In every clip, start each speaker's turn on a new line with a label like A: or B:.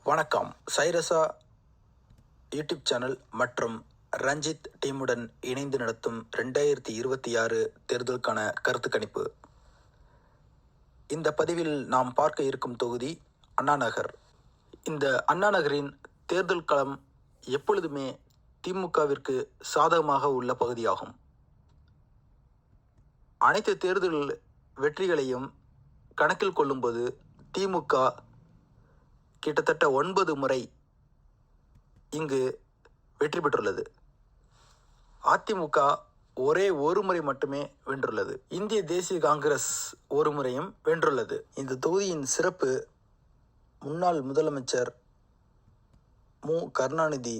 A: வணக்கம். சைரசா YouTube channel மற்றும் ரஞ்சித் டீமுடன் இணைந்து நடத்தும் 2026 தேர்தலுக்கான கருத்து கணிப்பு. இந்த பதிவில் நாம் பார்க்க இருக்கும் தொகுதி அண்ணாநகர். இந்த அண்ணாநகரின் தேர்தல் களம் எப்பொழுதுமே திமுகவிற்கு சாதகமாக உள்ள பகுதியாகும். அனைத்து தேர்தல் வெற்றிகளையும் கணக்கில் கொள்ளும்போது திமுக கிட்டத்தட்ட 9 முறை இங்கு வெற்றி பெற்றுள்ளது. அதிமுக ஒரே ஒரு முறை மட்டுமே வென்றுள்ளது. இந்திய தேசிய காங்கிரஸ் ஒரு முறையும் வென்றுள்ளது. இந்த தொகுதியின் சிறப்பு, முன்னாள் முதலமைச்சர் மு கருணாநிதி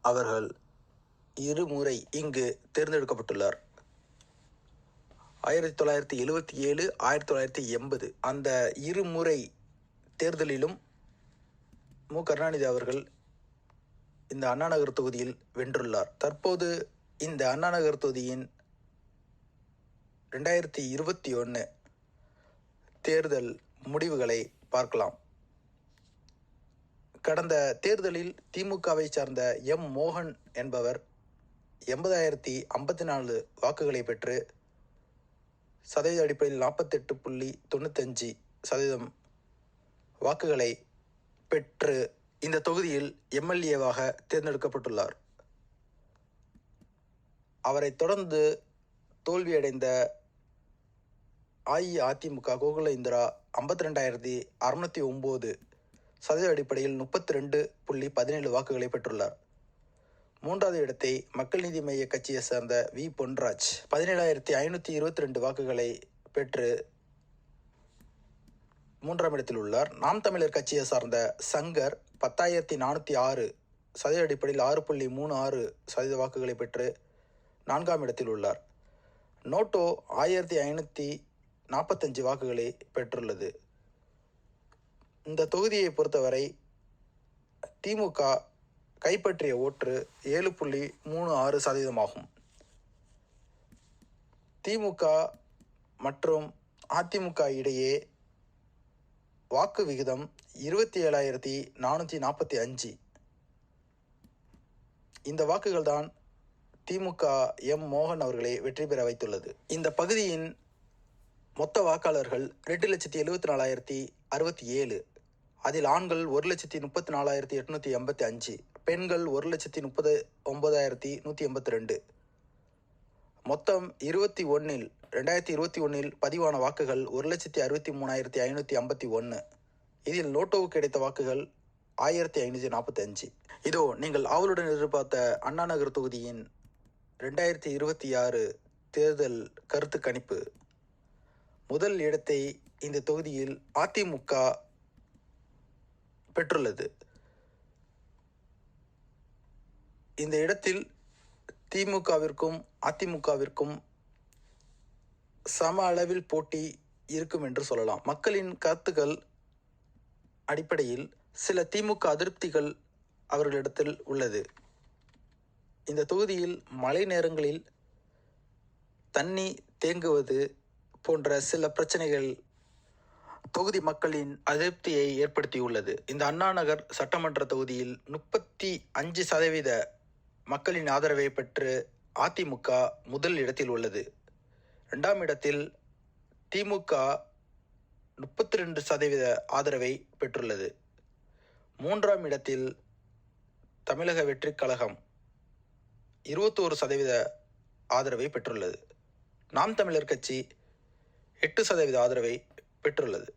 A: அவர்கள் இருமுறை இங்கு தேர்ந்தெடுக்கப்பட்டுள்ளார். 1977, 1980 அந்த இருமுறை தேர்தலிலும் மு கருணாநிதி அவர்கள் இந்த அண்ணாநகர் தொகுதியில் வென்றுள்ளார். தற்போது இந்த அண்ணாநகர் தொகுதியின் 2021 தேர்தல் முடிவுகளை பார்க்கலாம். கடந்த தேர்தலில் திமுகவை சார்ந்த எம் மோகன் என்பவர் 80,054 வாக்குகளை பெற்று சதவீத அடிப்படையில் 48.95% வாக்குகளை பெற்று இந்த தொகுதியில் எம்எல்ஏவாக தேர்ந்தெடுக்கப்பட்டுள்ளார். அவரை தொடர்ந்து தோல்வியடைந்த அஇஅதிமுக கோகுல இந்திரா 52,609 சதவீத அடிப்படையில் 32.17 வாக்குகளை பெற்றுள்ளார். மூன்றாவது இடத்தை மக்கள் நீதி மய்ய கட்சியை சார்ந்த வி பொன்ராஜ் 17,522 வாக்குகளை பெற்று மூன்றாம் இடத்தில் உள்ளார். நாம் தமிழர் கட்சியை சார்ந்த சங்கர் 10,406 சதவீத அடிப்படையில் 6.36% வாக்குகளை பெற்று நான்காம் இடத்தில் உள்ளார். நோட்டோ 1,545 வாக்குகளை பெற்றுள்ளது. இந்த தொகுதியை பொறுத்தவரை திமுக கைப்பற்றிய ஓட்டு 7.36% ஆகும். திமுக மற்றும் அதிமுக இடையே வாக்கு விகிதம் 27,445. இந்த வாக்குகள் தான் திமுக எம் மோகன் அவர்களை வெற்றி பெற வைத்துள்ளது. இந்த பகுதியின் மொத்த வாக்காளர்கள் 2,74,067. அதில் ஆண்கள் 1,34,885, பெண்கள் 1,39,182. மொத்தம் 2021 பதிவான வாக்குகள் 1,63,551. இதில் நோட்டோவுக்கு கிடைத்த வாக்குகள் 1,545. இதோ நீங்கள் ஆவலுடன் எதிர்பார்த்த அண்ணாநகர் தொகுதியின் 2026 தேர்தல் கருத்து கணிப்பு. முதல் இடத்தை இந்த தொகுதியில் அதிமுக பெற்றுள்ளது. இந்த இடத்தில் திமுகவிற்கும் அதிமுகவிற்கும் சம அளவில் போட்டி இருக்கும் என்று சொல்லலாம். மக்களின் கருத்துக்கள் அடிப்படையில் சில திமுக அதிருப்திகள் அவர்களிடத்தில் உள்ளது. இந்த தொகுதியில் மழை நேரங்களில் தண்ணி தேங்குவது போன்ற சில பிரச்சனைகள் தொகுதி மக்களின் அதிருப்தியை ஏற்படுத்தியுள்ளது. இந்த அண்ணாநகர் சட்டமன்ற தொகுதியில் 35% மக்களின் ஆதரவை பெற்று அதிமுக முதல் இடத்தில் உள்ளது. இரண்டாம் இடத்தில் திமுக 32% ஆதரவை பெற்றுள்ளது. மூன்றாம் இடத்தில் தமிழக வெற்றிக் கழகம் 21% ஆதரவை பெற்றுள்ளது. நாம் தமிழர் கட்சி 8% ஆதரவை பெற்றுள்ளது.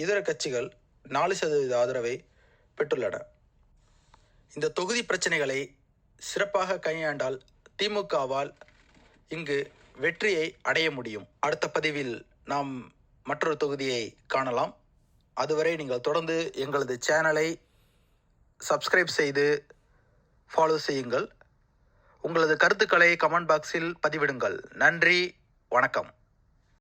A: இதர கட்சிகள் 4% ஆதரவை பெற்றுள்ளன. இந்த தொகுதி பிரச்சனைகளை சிறப்பாக கையாண்டால் திமுகவால் இங்கு வெற்றியை அடைய முடியும். அடுத்த பதிவில் நாம் மற்றொரு தொகுதியை காணலாம். அதுவரை நீங்கள் தொடர்ந்து எங்களது சேனலை சப்ஸ்கிரைப் செய்து ஃபாலோ செய்யுங்கள். உங்களது கருத்துக்களை கமெண்ட் பாக்ஸில் பதிவிடுங்கள். நன்றி, வணக்கம்.